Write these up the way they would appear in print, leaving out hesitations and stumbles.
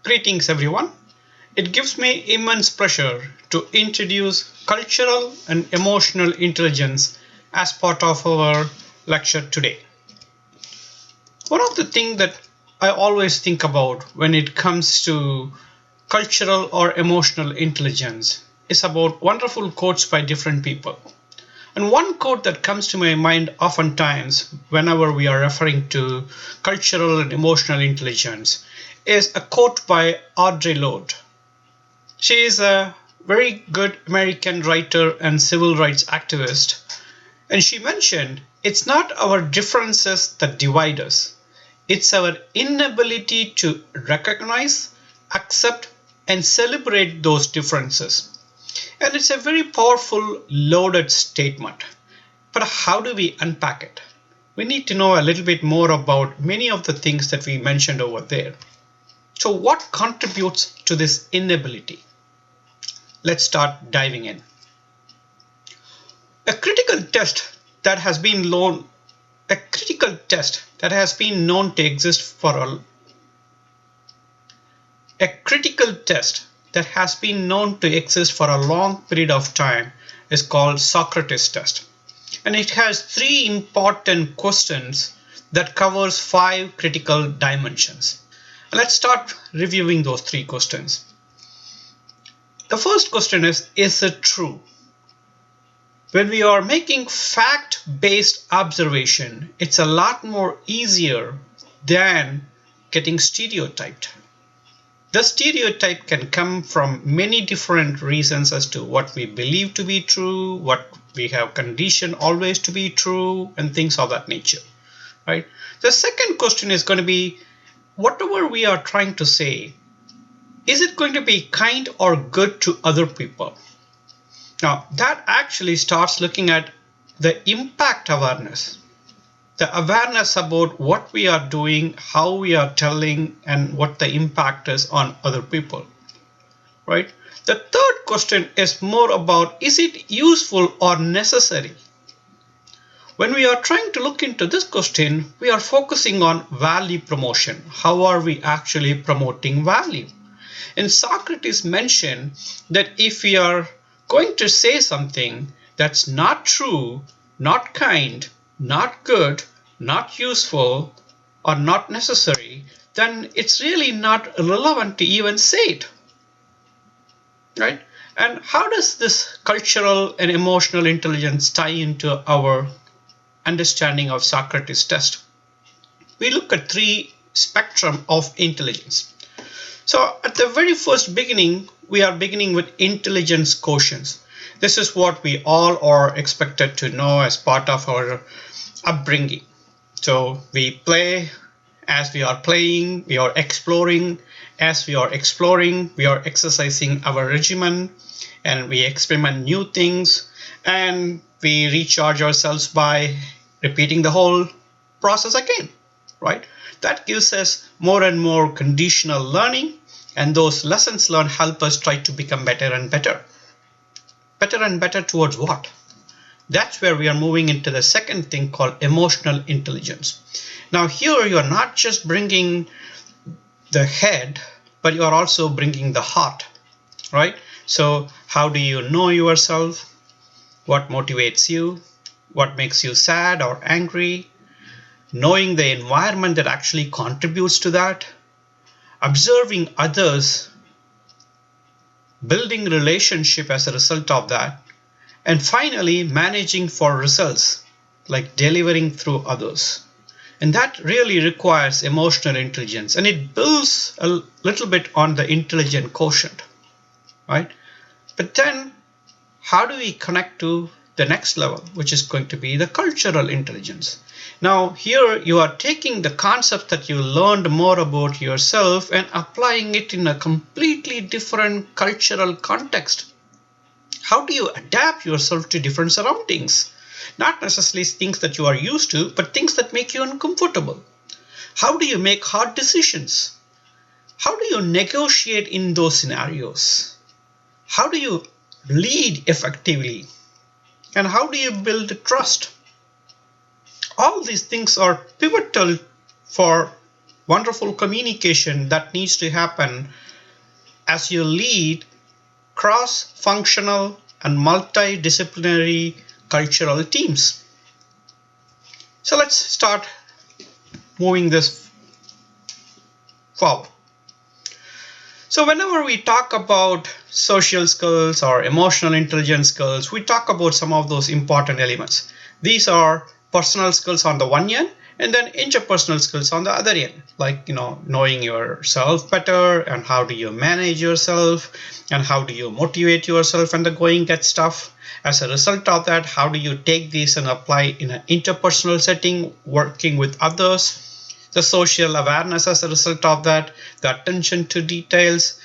Greetings, everyone. It gives me immense pleasure to introduce cultural and emotional intelligence as part of our lecture today. One of the things that I always think about when it comes to cultural or emotional intelligence is about wonderful quotes by different people. And one quote that comes to my mind oftentimes whenever we are referring to cultural and emotional intelligence is a quote by Audre Lorde. She is a very good American writer and civil rights activist, and she mentioned it's not our differences that divide us, it's our inability to recognize, accept, and celebrate those differences. And it's a very powerful, loaded statement. But how do we unpack it? We need to know a little bit more about many of the things that we mentioned over there. So, what contributes to this inability? Let's start diving in. A critical test that has been known to exist for a long period of time is called Socrates test, and it has three important questions that covers five critical dimensions. Let's start reviewing those three questions. The first question is it true? When we are making fact-based observation, it's a lot more easier than getting stereotyped. The stereotype can come from many different reasons as to what we believe to be true, what we have conditioned always to be true, and things of that nature, right? The second question is going to be, whatever we are trying to say, is it going to be kind or good to other people? Now, that actually starts looking at the impact awareness, the awareness about what we are doing, how we are telling, and what the impact is on other people, right? The third question is more about, is it useful or necessary? When we are trying to look into this question, we are focusing on value promotion. How are we actually promoting value? And Socrates mentioned that if we are going to say something that's not true, not kind, not good, not useful, or not necessary, then it's really not relevant to even say it, right? And how does this cultural and emotional intelligence tie into our understanding of Socrates test? We look at three spectrum of intelligence. So at the very first beginning, we are beginning with intelligence quotients. This is what we all are expected to know as part of our upbringing. So we play as we are playing, we are exploring as we are exploring, we are exercising our regimen, and we experiment new things, and we recharge ourselves by repeating the whole process again, right? That gives us more and more conditional learning, and those lessons learned help us try to become better and better. Better and better towards what? That's where we are moving into the second thing called emotional intelligence. Now here you are not just bringing the head, but you are also bringing the heart, right? So how do you know yourself? What motivates you? What makes you sad or angry? Knowing the environment that actually contributes to that, observing others, building relationship as a result of that, and finally managing for results, like delivering through others. And that really requires emotional intelligence, and it builds a little bit on the intelligent quotient, right? But then how do we connect to the next level, which is going to be the cultural intelligence? Now here you are taking the concept that you learned more about yourself and applying it in a completely different cultural context. How do you adapt yourself to different surroundings? Not necessarily things that you are used to, but things that make you uncomfortable. How do you make hard decisions? How do you negotiate in those scenarios? How do you lead effectively? And how do you build trust? All these things are pivotal for wonderful communication that needs to happen as you lead cross-functional and multidisciplinary cultural teams. So let's start moving this forward. So whenever we talk about social skills or emotional intelligence skills, we talk about some of those important elements. These are personal skills on the one end, and then interpersonal skills on the other end, like knowing yourself better, and how do you manage yourself, and how do you motivate yourself when the going gets tough. As a result of that, how do you take these and apply in an interpersonal setting, working with others, the social awareness as a result of that, the attention to details,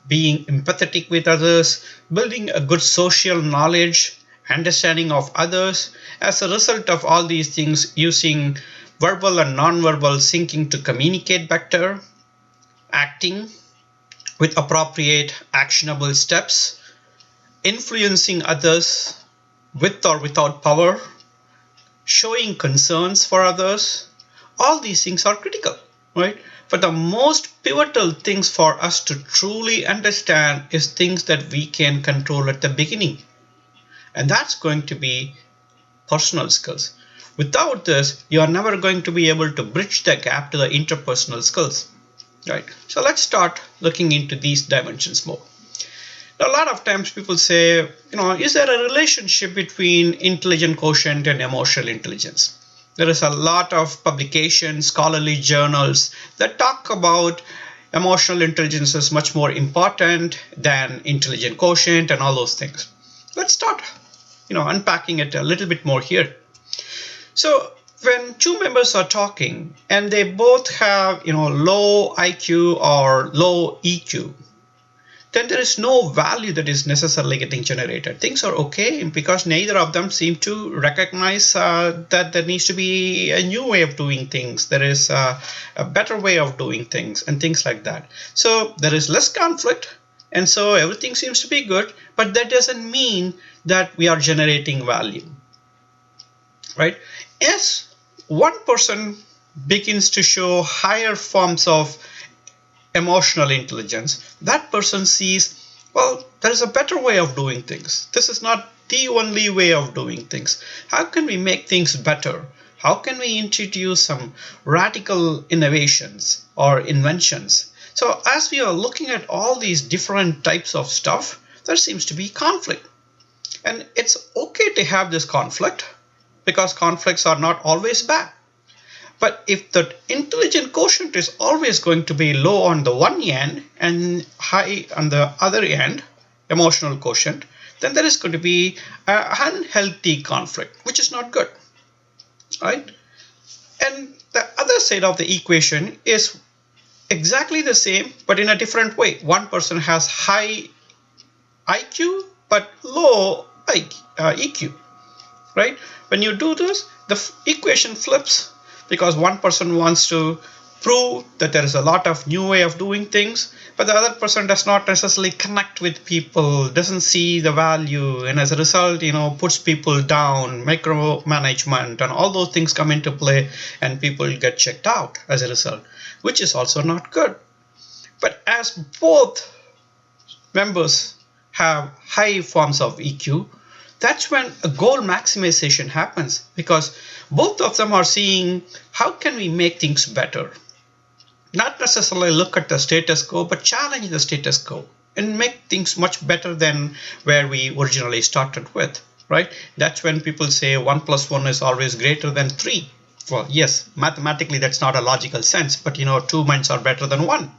being empathetic with others, building a good social knowledge, understanding of others. As a result of all these things, using verbal and non-verbal syncing to communicate better, acting with appropriate actionable steps, influencing others with or without power, showing concerns for others. All these things are critical, right? But the most pivotal things for us to truly understand is things that we can control at the beginning. And that's going to be personal skills. Without this, you are never going to be able to bridge the gap to the interpersonal skills, right? So let's start looking into these dimensions more. Now, a lot of times people say, is there a relationship between intelligent quotient and emotional intelligence? There is a lot of publications, scholarly journals that talk about emotional intelligence is much more important than intelligent quotient and all those things. Let's start, unpacking it a little bit more here. So when two members are talking and they both have, low IQ or low EQ, then there is no value that is necessarily getting generated. Things are okay because neither of them seem to recognize that there needs to be a new way of doing things. There is a better way of doing things and things like that. So there is less conflict, and so everything seems to be good, but that doesn't mean that we are generating value, right? As one person begins to show higher forms of emotional intelligence, that person sees, well, there is a better way of doing things. This is not the only way of doing things. How can we make things better? How can we introduce some radical innovations or inventions? So as we are looking at all these different types of stuff, there seems to be conflict. And it's okay to have this conflict because conflicts are not always bad. But if the intelligent quotient is always going to be low on the one end and high on the other end, emotional quotient, then there is going to be an unhealthy conflict, which is not good, right? And the other side of the equation is exactly the same, but in a different way. One person has high IQ, but low EQ, right? When you do this, the equation flips, because one person wants to prove that there is a lot of new way of doing things, but the other person does not necessarily connect with people, doesn't see the value, and as a result, puts people down, micromanagement, and all those things come into play, and people get checked out as a result, which is also not good. But as both members have high forms of EQ, that's when a goal maximization happens, because both of them are seeing how can we make things better. Not necessarily look at the status quo, but challenge the status quo and make things much better than where we originally started with, right? That's when people say 1 + 1 is always greater than 3. Well, yes, mathematically that's not a logical sense, but 2 minds are better than 1.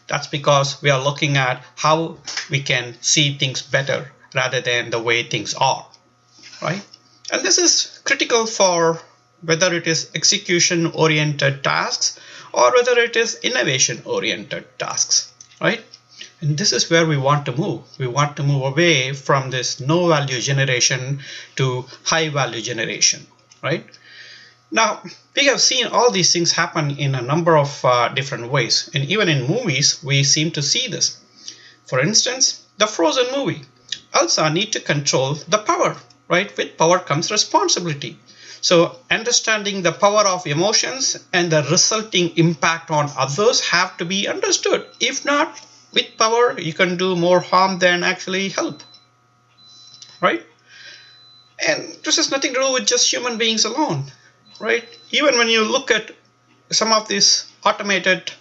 That's because we are looking at how we can see things better rather than the way things are, right? And this is critical for whether it is execution-oriented tasks or whether it is innovation-oriented tasks, right? And this is where we want to move. We want to move away from this no value generation to high value generation, right? Now, we have seen all these things happen in a number of different ways. And even in movies, we seem to see this. For instance, the Frozen movie. Elsa needs to control the power, right? With power comes responsibility. So understanding the power of emotions and the resulting impact on others have to be understood. If not, with power, you can do more harm than actually help, right? And this has nothing to do with just human beings alone, right? Even when you look at some of these automated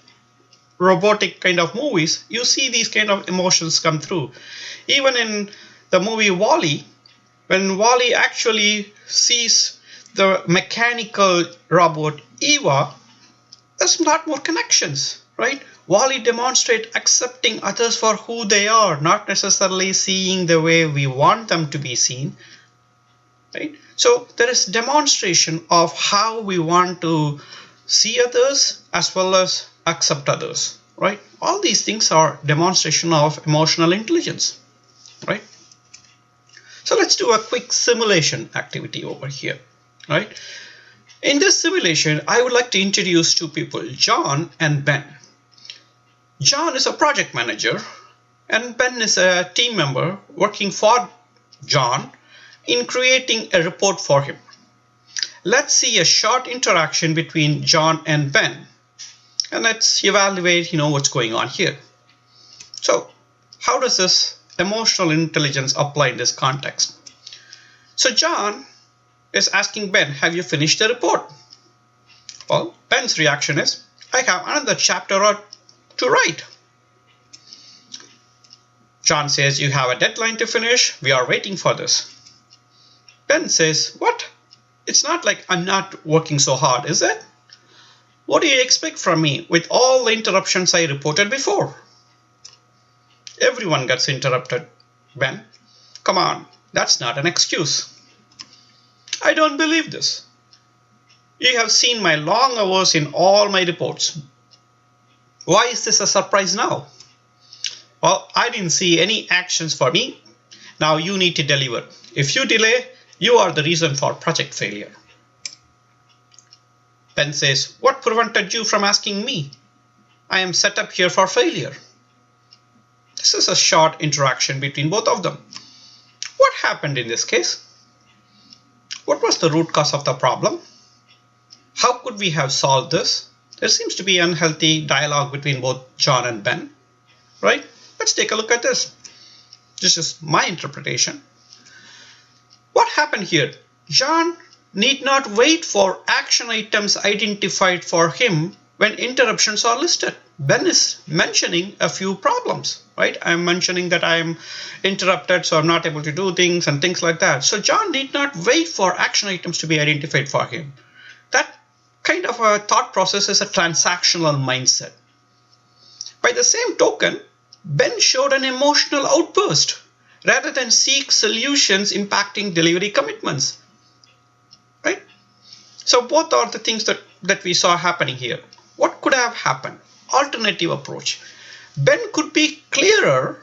robotic kind of movies, you see these kind of emotions come through. Even in the movie Wall-E, when Wall-E actually sees the mechanical robot Eva, there's a lot more connections, right? Wall-E demonstrates accepting others for who they are, not necessarily seeing the way we want them to be seen, right? So there is demonstration of how we want to see others as well as accept others, right? All these things are demonstration of emotional intelligence, right? So let's do a quick simulation activity over here, right? In this simulation, I would like to introduce two people, John and Ben. John is a project manager and Ben is a team member working for John in creating a report for him. Let's see a short interaction between John and Ben, and let's evaluate, what's going on here. So how does this emotional intelligence apply in this context? So John is asking Ben, have you finished the report? Well, Ben's reaction is, I have another chapter to write. John says, you have a deadline to finish. We are waiting for this. Ben says, what? It's not like I'm not working so hard, is it? What do you expect from me with all the interruptions I reported before? Everyone gets interrupted, Ben. Come on, that's not an excuse. I don't believe this. You have seen my long hours in all my reports. Why is this a surprise now? Well, I didn't see any actions for me. Now you need to deliver. If you delay, you are the reason for project failure. Ben says, what prevented you from asking me? I am set up here for failure. This is a short interaction between both of them. What happened in this case? What was the root cause of the problem? How could we have solved this? There seems to be unhealthy dialogue between both John and Ben, right? Let's take a look at this. This is my interpretation. What happened here? John need not wait for action items identified for him when interruptions are listed. Ben is mentioning a few problems, right? I'm mentioning that I'm interrupted, so I'm not able to do things and things like that. So John need not wait for action items to be identified for him. That kind of a thought process is a transactional mindset. By the same token, Ben showed an emotional outburst rather than seek solutions impacting delivery commitments, right? So both are the things that we saw happening here. What could have happened? Alternative approach. Ben could be clearer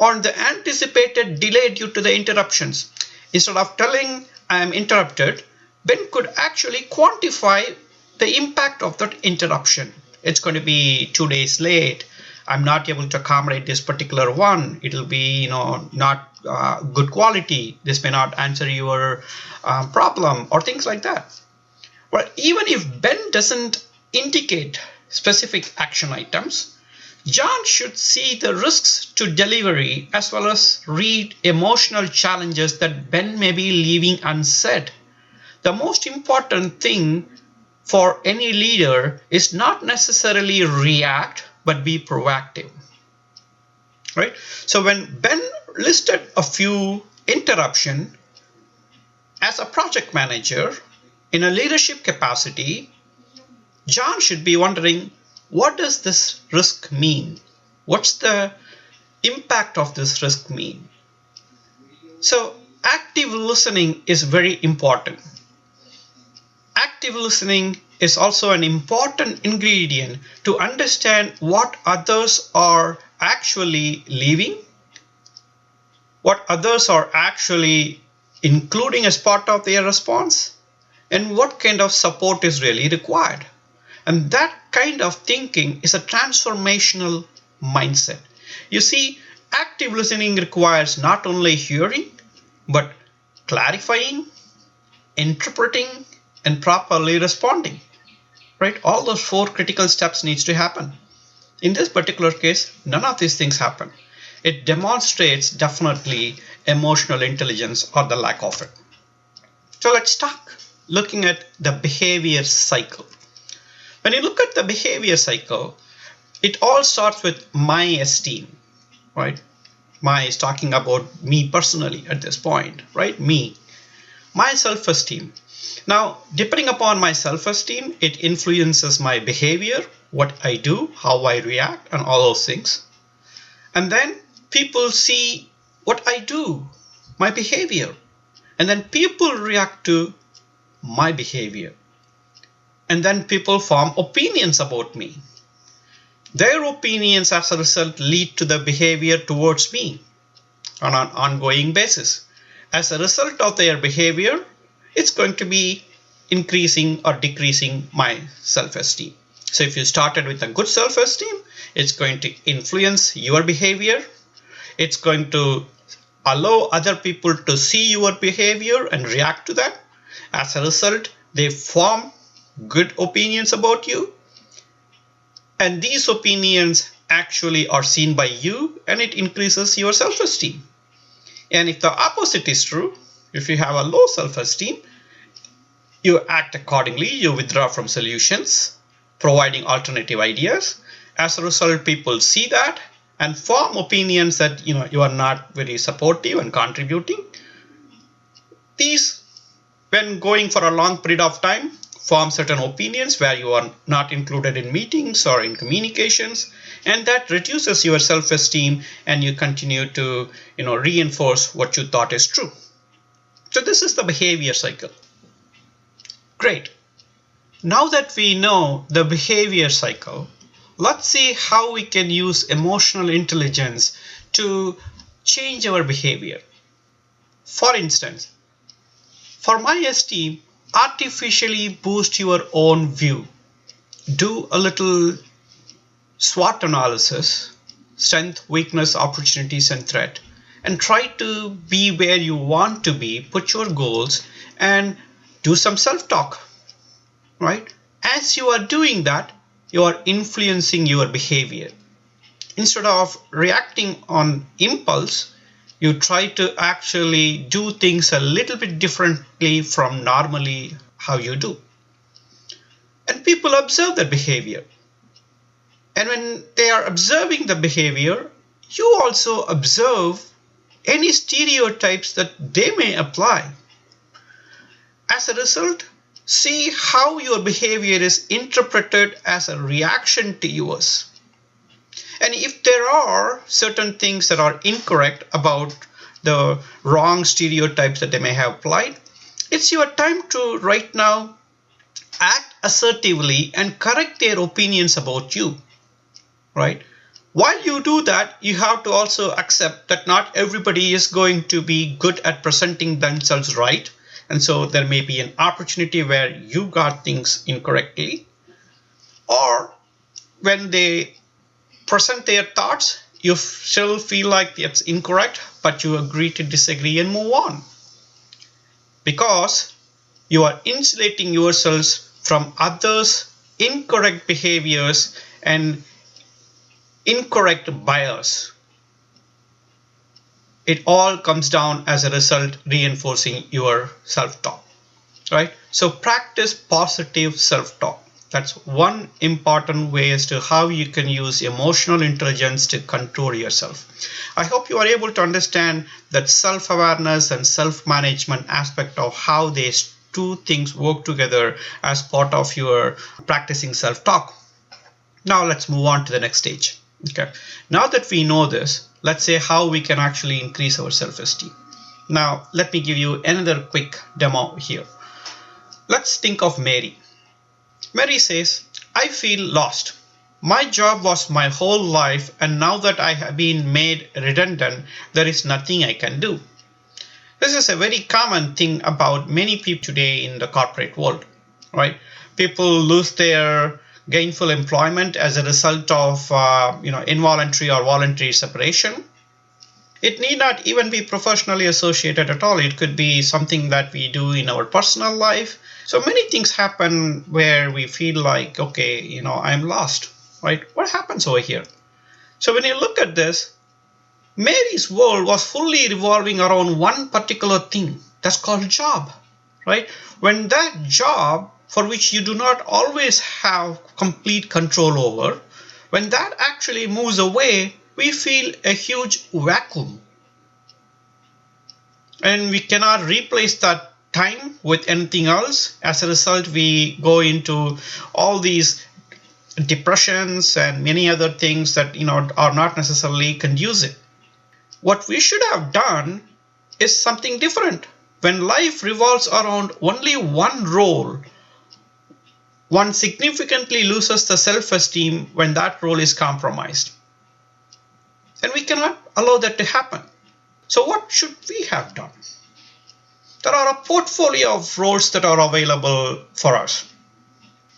on the anticipated delay due to the interruptions. Instead of telling I am interrupted, Ben could actually quantify the impact of that interruption. It's going to be 2 days late. I'm not able to accommodate this particular one. It'll be, not good quality. This may not answer your problem or things like that. But even if Ben doesn't indicate specific action items, John should see the risks to delivery as well as read emotional challenges that Ben may be leaving unsaid. The most important thing for any leader is not necessarily react, but be proactive, right? So when Ben listed a few interruptions, as a project manager in a leadership capacity, John should be wondering, what does this risk mean? What's the impact of this risk mean? So active listening is very important. Active listening is also an important ingredient to understand what others are actually leaving, what others are actually including as part of their response, and what kind of support is really required. And that kind of thinking is a transformational mindset. You see, active listening requires not only hearing, but clarifying, interpreting, and properly responding. Right? All those four critical steps needs to happen. In this particular case, none of these things happen. It demonstrates definitely emotional intelligence or the lack of it. So let's start looking at the behavior cycle. When you look at the behavior cycle, it all starts with my esteem, right? My is talking about me personally at this point, right? Me, my self-esteem. Now, depending upon my self-esteem, it influences my behavior, what I do, how I react, and all those things. And then people see what I do, my behavior. And then people react to my behavior. And then people form opinions about me. Their opinions as a result lead to the behavior towards me on an ongoing basis. As a result of their behavior, it's going to be increasing or decreasing my self-esteem. So if you started with a good self-esteem, it's going to influence your behavior. It's going to allow other people to see your behavior and react to that. As a result, they form good opinions about you. And these opinions actually are seen by you, and it increases your self-esteem. And if the opposite is true, if you have a low self-esteem, you act accordingly, you withdraw from solutions, providing alternative ideas. As a result, people see that and form opinions that you are not very supportive and contributing. These, when going for a long period of time, form certain opinions where you are not included in meetings or in communications, and that reduces your self-esteem, and you continue to reinforce what you thought is true. So this is the behavior cycle. Great. Now that we know the behavior cycle, let's see how we can use emotional intelligence to change our behavior. For instance, for my esteem, artificially boost your own view. Do a little SWOT analysis, strength, weakness, opportunities, and threat, and try to be where you want to be, put your goals, and do some self-talk, right? As you are doing that, you are influencing your behavior. Instead of reacting on impulse, you try to actually do things a little bit differently from normally how you do. And people observe that behavior. And when they are observing the behavior, you also observe any stereotypes that they may apply. As a result, see how your behavior is interpreted as a reaction to yours. And if there are certain things that are incorrect about the wrong stereotypes that they may have applied, it's your time to right now act assertively and correct their opinions about you, right? While you do that, you have to also accept that not everybody is going to be good at presenting themselves right. And so there may be an opportunity where you got things incorrectly, or when they present their thoughts, you still feel like it's incorrect, but you agree to disagree and move on. Because you are insulating yourselves from others' incorrect behaviors and incorrect bias. It all comes down as a result reinforcing your self-talk, right? So practice positive self-talk. That's one important way as to how you can use emotional intelligence to control yourself. I hope you are able to understand that self-awareness and self-management aspect of how these two things work together as part of your practicing self-talk. Now let's move on to the next stage. Okay. Now that we know this, let's say how we can actually increase our self-esteem. Now let me give you another quick demo here. Let's think of Mary. Mary says, I feel lost. My job was my whole life, and now that I have been made redundant, there is nothing I can do. This is a very common thing about many people today in the corporate world, right? People lose their gainful employment as a result of involuntary or voluntary separation. It need not even be professionally associated at all. It could be something that we do in our personal life. So many things happen where we feel like, okay, I'm lost, right? What happens over here? So when you look at this, Mary's world was fully revolving around one particular thing that's called job, right? When that job, for which you do not always have complete control over, when that actually moves away, we feel a huge vacuum. And we cannot replace that time with anything else. As a result, we go into all these depressions and many other things that are not necessarily conducive. What we should have done is something different. When life revolves around only one role, one significantly loses the self-esteem when that role is compromised. And we cannot allow that to happen. So what should we have done? There are a portfolio of roles that are available for us.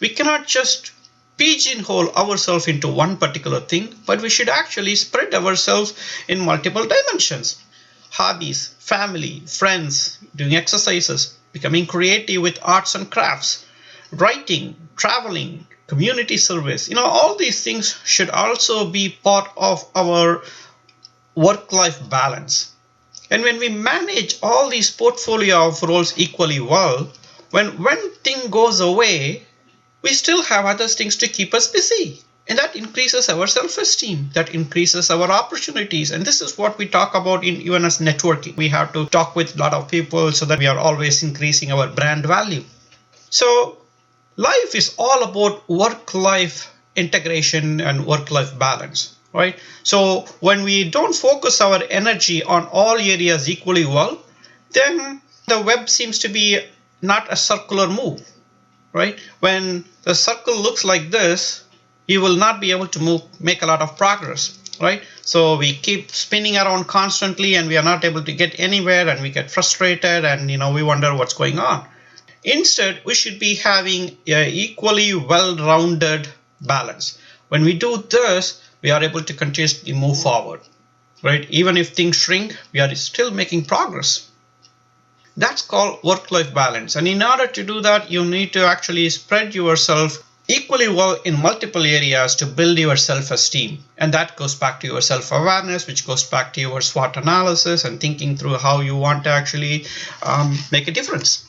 We cannot just pigeonhole ourselves into one particular thing, but we should actually spread ourselves in multiple dimensions. Hobbies, family, friends, doing exercises, becoming creative with arts and crafts, writing, traveling, community service. All these things should also be part of our work-life balance. And when we manage all these portfolio of roles equally well, when one thing goes away, we still have other things to keep us busy. And that increases our self-esteem, that increases our opportunities. And this is what we talk about even as networking. We have to talk with a lot of people so that we are always increasing our brand value. So life is all about work-life integration and work-life balance, right? So when we don't focus our energy on all areas equally well, then the web seems to be not a circular move, right? When the circle looks like this, you will not be able to make a lot of progress, right? So we keep spinning around constantly and we are not able to get anywhere, and we get frustrated, and we wonder what's going on. Instead, we should be having an equally well-rounded balance. When we do this, we are able to continuously move forward, right? Even if things shrink, we are still making progress. That's called work-life balance. And in order to do that, you need to actually spread yourself equally well in multiple areas to build your self-esteem. And that goes back to your self-awareness, which goes back to your SWOT analysis and thinking through how you want to actually make a difference.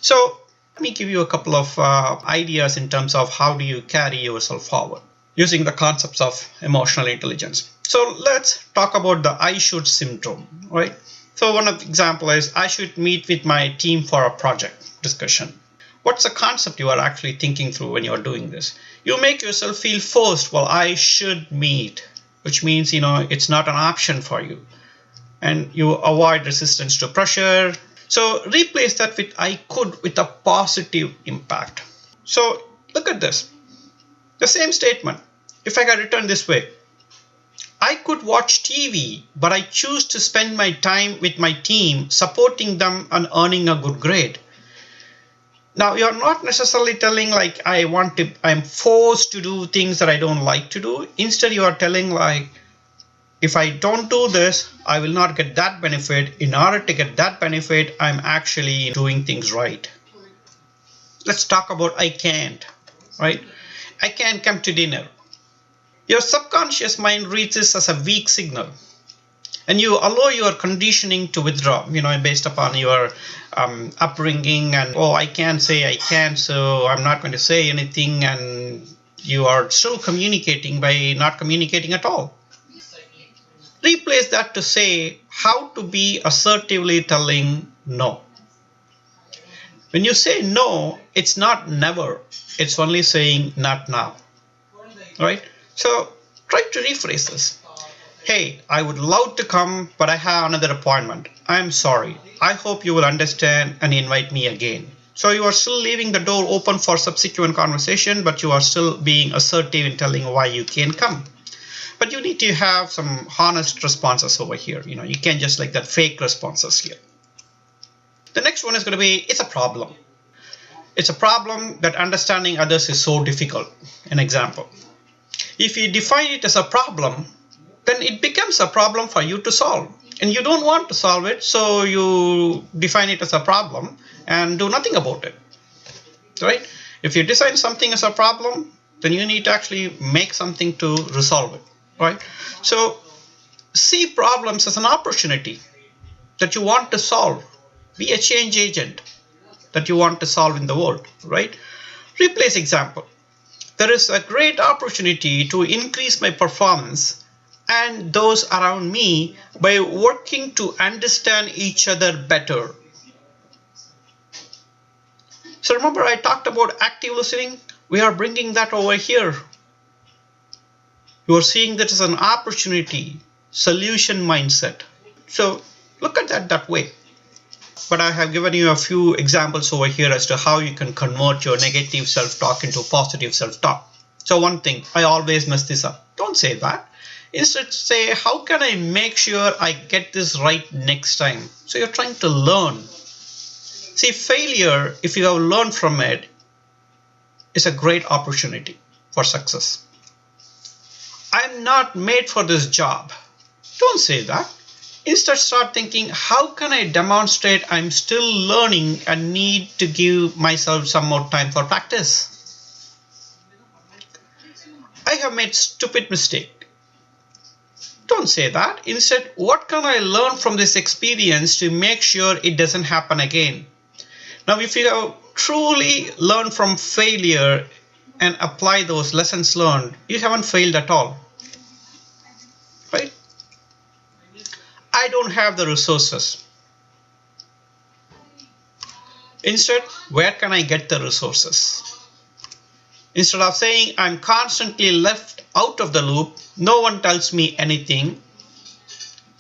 So let me give you a couple of ideas in terms of how do you carry yourself forward using the concepts of emotional intelligence. So let's talk about the I should syndrome, right? So one of the example is I should meet with my team for a project discussion. What's the concept you are actually thinking through when you're doing this? You make yourself feel forced. Well, I should meet, which means, it's not an option for you. And you avoid resistance to pressure. So replace that with I could with a positive impact. So look at this. The same statement. If I can return this way, I could watch TV, but I choose to spend my time with my team, supporting them and earning a good grade. Now, you're not necessarily telling like I'm forced to do things that I don't like to do. Instead, you are telling like, if I don't do this, I will not get that benefit. In order to get that benefit, I'm actually doing things right. Let's talk about I can't, right? I can't come to dinner. Your subconscious mind reads this as a weak signal, and you allow your conditioning to withdraw, based upon your upbringing, and I can't say I can, so I'm not going to say anything, and you are still communicating by not communicating at all. Replace that to say how to be assertively telling no. When you say no, it's not never, it's only saying not now, right? So try to rephrase this. Hey, I would love to come, but I have another appointment. I'm sorry. I hope you will understand and invite me again. So you are still leaving the door open for subsequent conversation, but you are still being assertive in telling why you can't come. But you need to have some honest responses over here. You can't just like that fake responses here. The next one is going to be, it's a problem. It's a problem that understanding others is so difficult. An example. If you define it as a problem, then it becomes a problem for you to solve. and you don't want to solve it, so you define it as a problem and do nothing about it, right? If you design something as a problem, then you need to actually make something to resolve it, right? So see problems as an opportunity that you want to solve. Be a change agent that you want to solve in the world, right? Replace example. There is a great opportunity to increase my performance and those around me by working to understand each other better. So remember I talked about active listening? We are bringing that over here. You are seeing that as an opportunity, solution mindset. So look at that way. But I have given you a few examples over here as to how you can convert your negative self-talk into positive self-talk. So one thing, I always mess this up. Don't say that. Instead say, how can I make sure I get this right next time? So you're trying to learn. See, failure, if you have learned from it, is a great opportunity for success. I'm not made for this job. Don't say that. Instead, start thinking, how can I demonstrate I'm still learning and need to give myself some more time for practice? I have made stupid mistake. Don't say that. Instead, what can I learn from this experience to make sure it doesn't happen again? Now, if you have truly learned from failure and apply those lessons learned, you haven't failed at all, right? I don't have the resources. Instead, where can I get the resources? Instead of saying I'm constantly left out of the loop, no one tells me anything,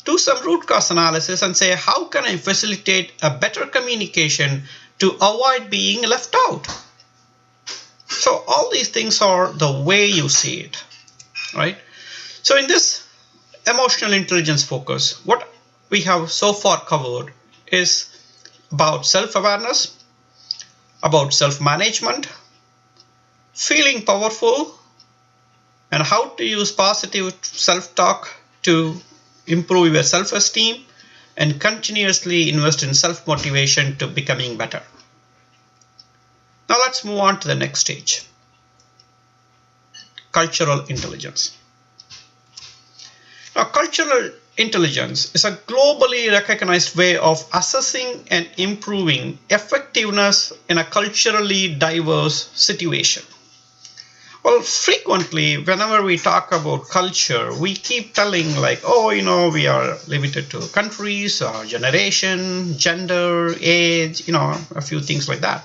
do some root cause analysis and say, how can I facilitate a better communication to avoid being left out? So all these things are the way you see it, right? So in this emotional intelligence focus, what we have so far covered is about self-awareness, about self-management, feeling powerful, and how to use positive self-talk to improve your self-esteem and continuously invest in self-motivation to becoming better. Now let's move on to the next stage. Cultural intelligence. Now, cultural intelligence is a globally recognized way of assessing and improving effectiveness in a culturally diverse situation. Well, frequently, whenever we talk about culture, we keep telling like, oh, we are limited to countries, generation, gender, age, a few things like that.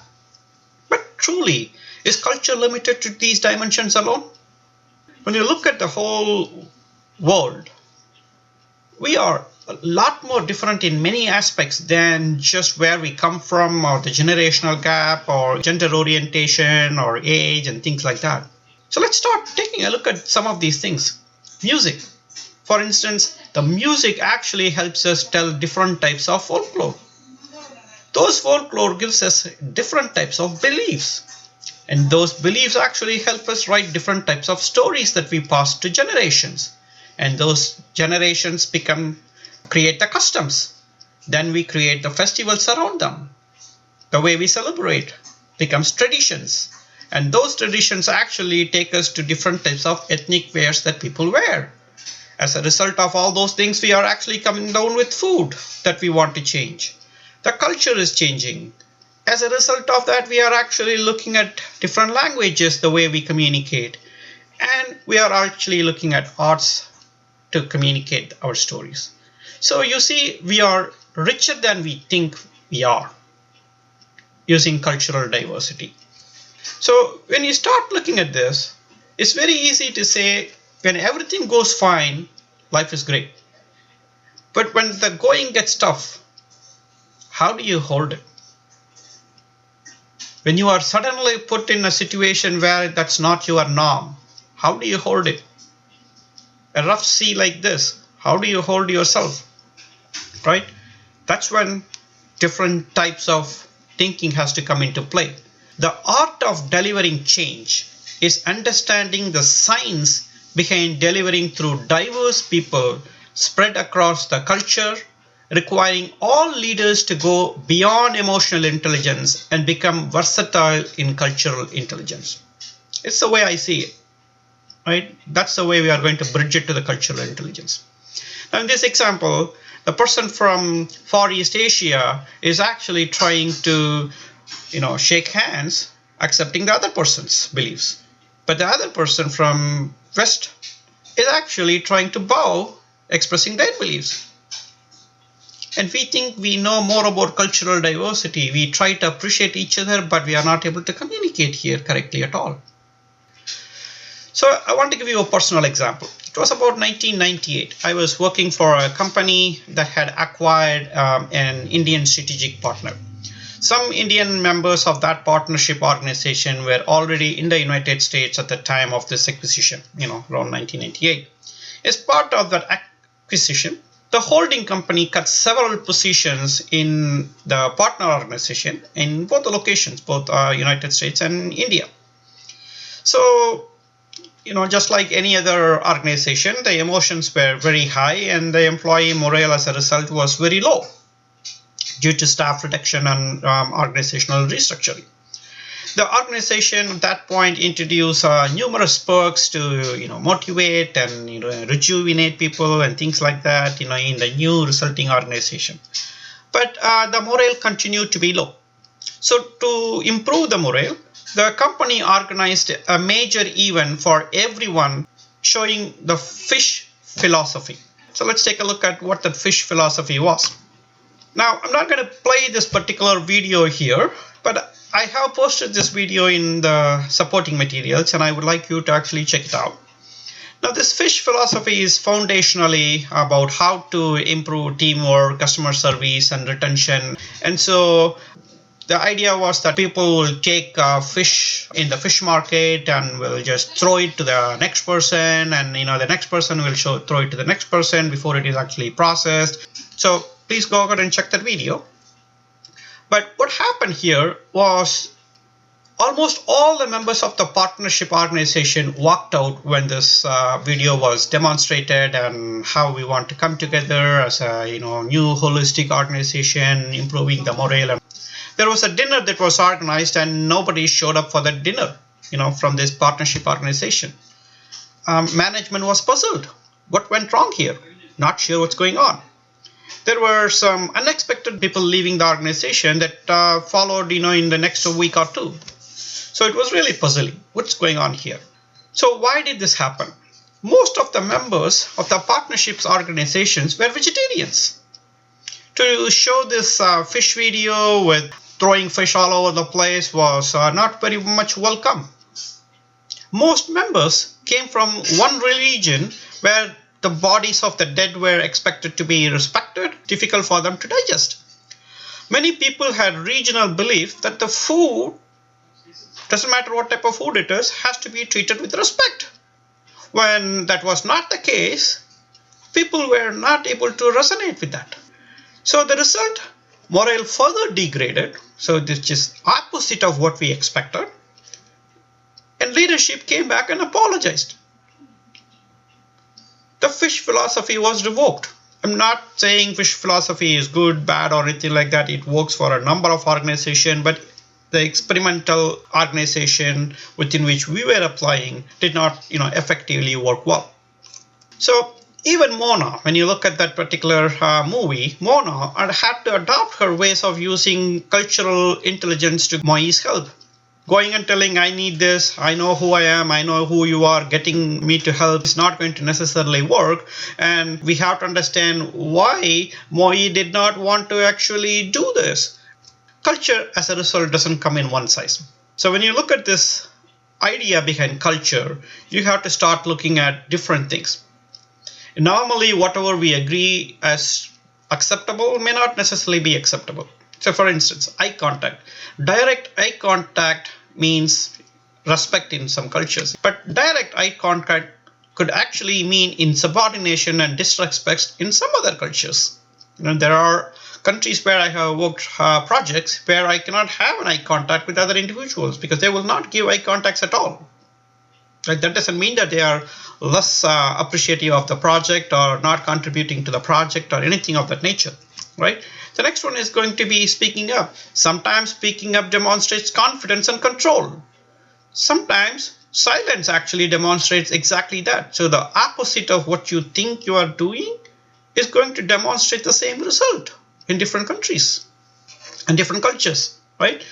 But truly, is culture limited to these dimensions alone? When you look at the whole world, we are a lot more different in many aspects than just where we come from or the generational gap or gender orientation or age and things like that. So let's start taking a look at some of these things. Music. For instance, the music actually helps us tell different types of folklore. Those folklore gives us different types of beliefs. And those beliefs actually help us write different types of stories that we pass to generations. And those generations create the customs. Then we create the festivals around them. The way we celebrate becomes traditions. And those traditions actually take us to different types of ethnic wears that people wear. As a result of all those things, we are actually coming down with food that we want to change. The culture is changing. As a result of that, we are actually looking at different languages, the way we communicate. And we are actually looking at arts to communicate our stories. So you see, we are richer than we think we are using cultural diversity. So when you start looking at this, it's very easy to say when everything goes fine, life is great. But when the going gets tough, how do you hold it? When you are suddenly put in a situation where that's not your norm, how do you hold it? A rough sea like this, how do you hold yourself? Right? That's when different types of thinking has to come into play. The art of delivering change is understanding the science behind delivering through diverse people spread across the culture, requiring all leaders to go beyond emotional intelligence and become versatile in cultural intelligence. It's the way I see it, right? That's the way we are going to bridge it to the cultural intelligence. Now, in this example, the person from Far East Asia is actually trying to, shake hands, accepting the other person's beliefs. But the other person from West is actually trying to bow, expressing their beliefs. And we think we know more about cultural diversity. We try to appreciate each other, but we are not able to communicate here correctly at all. So I want to give you a personal example. It was about 1998. I was working for a company that had acquired an Indian strategic partner. Some Indian members of that partnership organization were already in the United States at the time of this acquisition, around 1998. As part of that acquisition, the holding company cut several positions in the partner organization in both the locations, both United States and India. So, just like any other organization, the emotions were very high and the employee morale as a result was very low due to staff reduction and organizational restructuring. The organization at that point introduced numerous perks to motivate and rejuvenate people and things like that in the new resulting organization. But the morale continued to be low. So to improve the morale, the company organized a major event for everyone showing the fish philosophy. So let's take a look at what that fish philosophy was. Now, I'm not going to play this particular video here, but I have posted this video in the supporting materials and I would like you to actually check it out. Now, this fish philosophy is foundationally about how to improve teamwork, customer service, and retention. And so the idea was that people will take fish in the fish market and will just throw it to the next person, and the next person will throw it to the next person before it is actually processed. So please go ahead and check that video. But what happened here was almost all the members of the partnership organization walked out when this video was demonstrated and how we want to come together as a new holistic organization, improving the morale. There was a dinner that was organized and nobody showed up for that dinner, from this partnership organization. Management was puzzled. What went wrong here? Not sure what's going on. There were some unexpected people leaving the organization that followed, in the next week or two. So it was really puzzling. What's going on here? So why did this happen? Most of the members of the partnerships organizations were vegetarians. To show this fish video with throwing fish all over the place was not very much welcome. Most members came from one religion where the bodies of the dead were expected to be respected, difficult for them to digest. Many people had regional belief that the food, doesn't matter what type of food it is, has to be treated with respect. When that was not the case, people were not able to resonate with that. So the result, morale further degraded. So this is opposite of what we expected. And leadership came back and apologized. The fish philosophy was revoked. I'm not saying fish philosophy is good, bad, or anything like that. It works for a number of organizations, but the experimental organization within which we were applying did not, effectively work well. So even Mona, when you look at that particular movie, Mona had to adopt her ways of using cultural intelligence to Moi's help. Going and telling, I need this, I know who I am, I know who you are, getting me to help is not going to necessarily work. And we have to understand why Moi did not want to actually do this. Culture, as a result, doesn't come in one size. So when you look at this idea behind culture, you have to start looking at different things. Normally, whatever we agree as acceptable may not necessarily be acceptable. So for instance, eye contact. Direct eye contact means respect in some cultures, but direct eye contact could actually mean insubordination and disrespect in some other cultures. There are countries where I have worked projects where I cannot have an eye contact with other individuals because they will not give eye contacts at all. Right? That doesn't mean that they are less appreciative of the project or not contributing to the project or anything of that nature. Right? The next one is going to be speaking up. Sometimes speaking up demonstrates confidence and control. Sometimes silence actually demonstrates exactly that. So the opposite of what you think you are doing is going to demonstrate the same result in different countries and different cultures, right?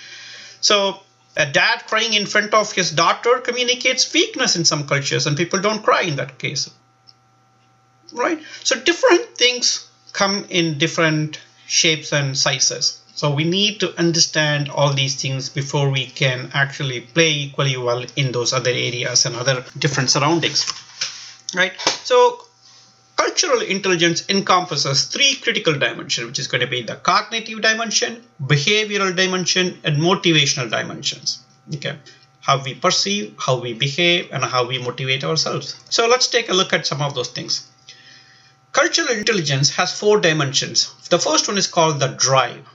So a dad crying in front of his daughter communicates weakness in some cultures, and people don't cry in that case, right? So different things come in different shapes and sizes. So we need to understand all these things before we can actually play equally well in those other areas and other different surroundings, right? So cultural intelligence encompasses three critical dimensions, which is going to be the cognitive dimension, behavioral dimension, and motivational dimensions. Okay, how we perceive, how we behave, and how we motivate ourselves. So let's take a look at some of those things. Cultural intelligence has four dimensions. The first one is called the drive.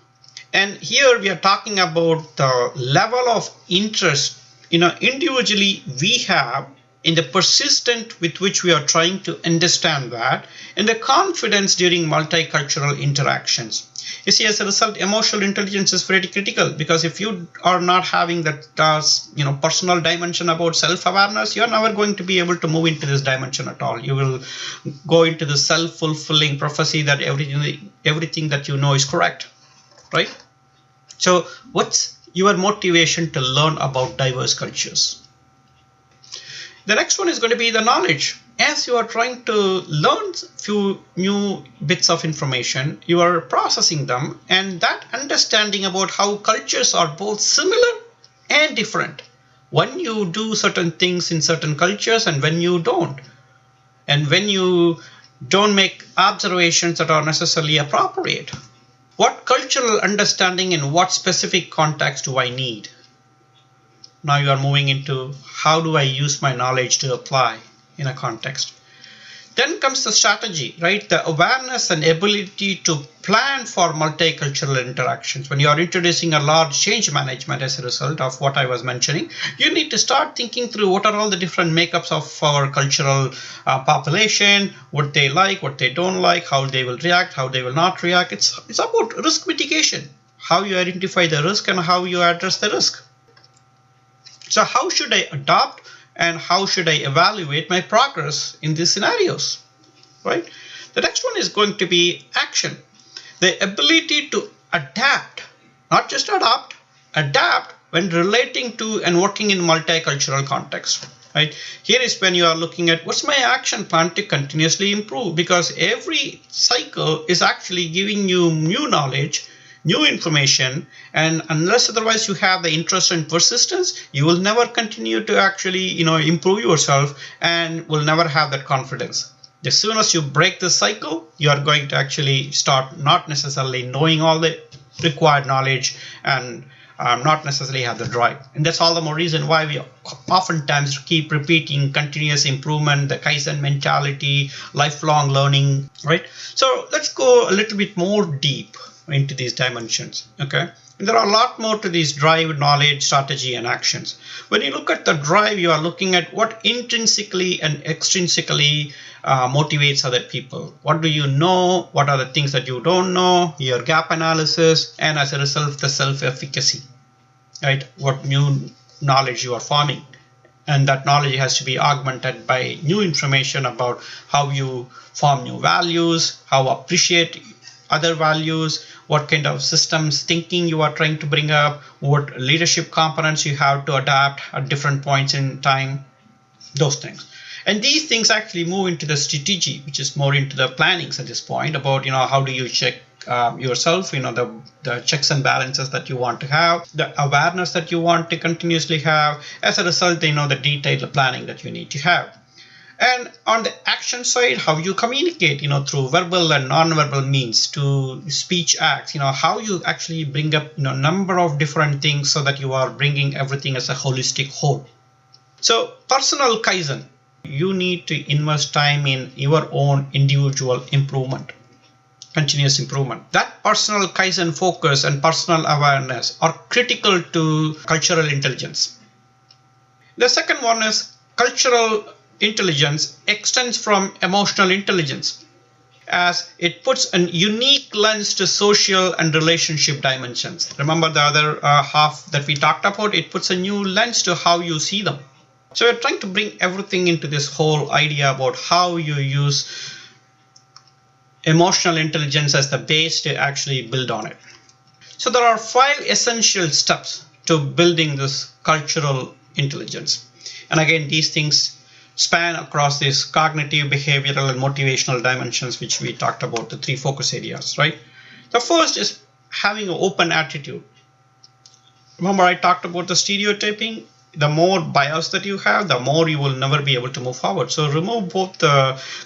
And here we are talking about the level of interest, individually we have in the persistence with which we are trying to understand that, and the confidence during multicultural interactions. You see, as a result, emotional intelligence is very critical, because if you are not having that personal dimension about self-awareness, you're never going to be able to move into this dimension at all. You will go into the self-fulfilling prophecy that everything that you know is correct, right? So what's your motivation to learn about diverse cultures? The next one is going to be the knowledge. As you are trying to learn few new bits of information, you are processing them, and that understanding about how cultures are both similar and different. When you do certain things in certain cultures and when you don't. And when you don't make observations that are necessarily appropriate. What cultural understanding in what specific context do I need? Now you are moving into how do I use my knowledge to apply in a context. Then comes the strategy, right? The awareness and ability to plan for multicultural interactions. When you are introducing a large change management as a result of what I was mentioning, you need to start thinking through what are all the different makeups of our cultural population, what they like, what they don't like, how they will react, how they will not react. It's about risk mitigation, how you identify the risk and how you address the risk. So how should I adopt and how should I evaluate my progress in these scenarios, right? The next one is going to be action. The ability to adapt, not just adopt, adapt when relating to and working in multicultural context, right? Here is when you are looking at what's my action plan to continuously improve, because every cycle is actually giving you new knowledge, new information, and unless otherwise you have the interest and persistence, you will never continue to actually improve yourself and will never have that confidence. As soon as you break this cycle, you are going to actually start not necessarily knowing all the required knowledge and not necessarily have the drive. And that's all the more reason why we oftentimes keep repeating continuous improvement, the Kaizen mentality, lifelong learning, right? So let's go a little bit more deep into these dimensions, okay? And there are a lot more to these drive, knowledge, strategy, and actions. When you look at the drive, you are looking at what intrinsically and extrinsically motivates other people. What do you know? What are the things that you don't know? Your gap analysis, and as a result, the self-efficacy, right? What new knowledge you are forming. And that knowledge has to be augmented by new information about how you form new values, how appreciate other values, what kind of systems thinking you are trying to bring up, what leadership components you have to adapt at different points in time, those things. And these things actually move into the strategy, which is more into the plannings at this point about, how do you check yourself, the checks and balances that you want to have, the awareness that you want to continuously have, as a result, the detailed planning that you need to have. And on the action side, how you communicate, through verbal and non-verbal means to speech acts, how you actually bring up a number of different things so that you are bringing everything as a holistic whole. So personal Kaizen, you need to invest time in your own individual improvement, continuous improvement. That personal Kaizen focus and personal awareness are critical to cultural intelligence. The second one is cultural intelligence extends from emotional intelligence, as it puts a unique lens to social and relationship dimensions. Remember the other half that we talked about? It puts a new lens to how you see them. So we're trying to bring everything into this whole idea about how you use emotional intelligence as the base to actually build on it. So there are 5 essential steps to building this cultural intelligence. And again, these things span across these cognitive, behavioral, and motivational dimensions, which we talked about, the 3 focus areas, right? The first is having an open attitude. Remember, I talked about the stereotyping. The more bias that you have, the more you will never be able to move forward. So remove both the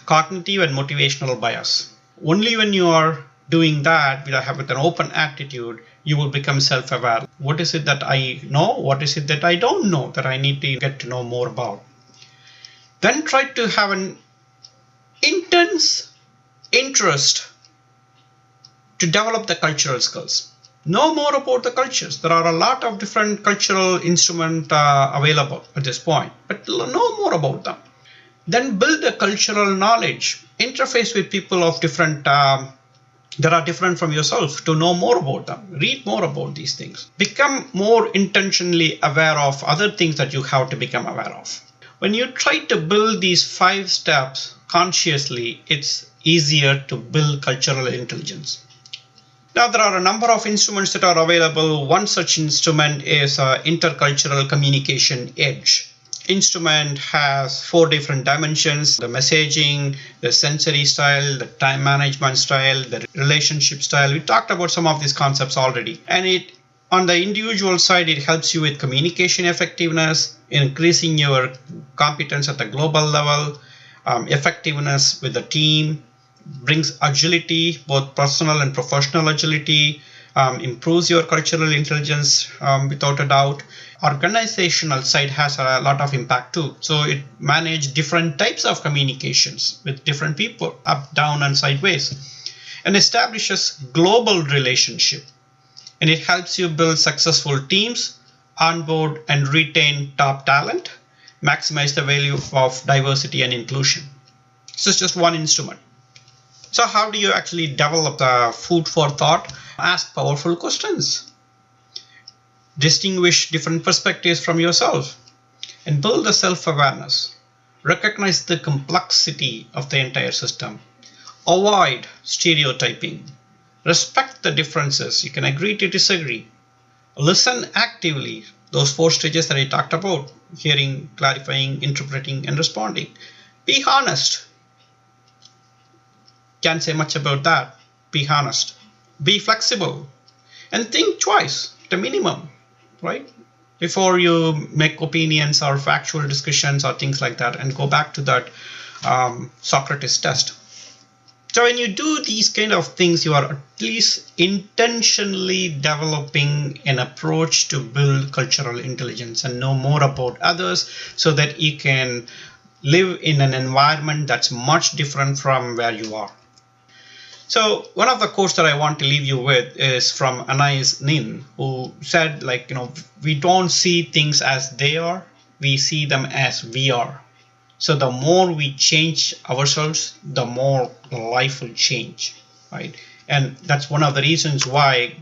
cognitive and motivational bias. Only when you are doing that with an open attitude, you will become self-aware. What is it that I know? What is it that I don't know that I need to get to know more about? Then try to have an intense interest to develop the cultural skills. Know more about the cultures. There are a lot of different cultural instruments available at this point, but know more about them. Then build a cultural knowledge. Interface with people of different that are different from yourself to know more about them. Read more about these things. Become more intentionally aware of other things that you have to become aware of. When you try to build these 5 steps consciously, it's easier to build cultural intelligence. Now, there are a number of instruments that are available. One such instrument is intercultural communication edge. Instrument has 4 different dimensions: the messaging, the sensory style, the time management style, the relationship style. We talked about some of these concepts already. And on the individual side, it helps you with communication effectiveness, increasing your competence at the global level, effectiveness with the team, brings agility, both personal and professional agility, improves your cultural intelligence without a doubt. Organizational side has a lot of impact too. So it manages different types of communications with different people, up, down, and sideways, and establishes global relationship. And it helps you build successful teams, onboard and retain top talent, maximize the value of diversity and inclusion. So it's just one instrument. So how do you actually develop the food for thought? Ask powerful questions. Distinguish different perspectives from yourself and build the self-awareness. Recognize the complexity of the entire system. Avoid stereotyping. Respect the differences. You can agree to disagree. Listen actively. Those 4 stages that I talked about: hearing, clarifying, interpreting, and responding. Be honest. Can't say much about that. Be honest. Be flexible. And think twice, at a minimum, right? Before you make opinions or factual discussions or things like that, and go back to that Socrates test. So when you do these kind of things, you are at least intentionally developing an approach to build cultural intelligence and know more about others, so that you can live in an environment that's much different from where you are. So one of the quotes that I want to leave you with is from Anais Nin, who said, we don't see things as they are, we see them as we are. So the more we change ourselves, the more life will change, right? And that's one of the reasons why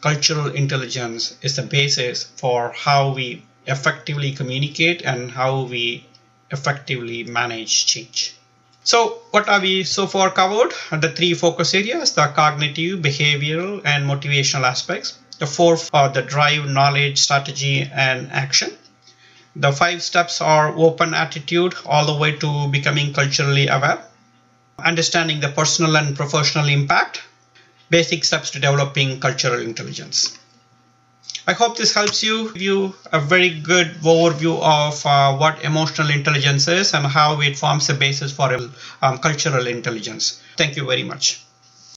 cultural intelligence is the basis for how we effectively communicate and how we effectively manage change. So what have we so far covered? The 3 focus areas: the cognitive, behavioral, and motivational aspects. The 4 are the drive, knowledge, strategy, and action. The 5 steps are open attitude all the way to becoming culturally aware, understanding the personal and professional impact, basic steps to developing cultural intelligence. I hope this helps you give you a very good overview of what emotional intelligence is and how it forms the basis for cultural intelligence. Thank you very much.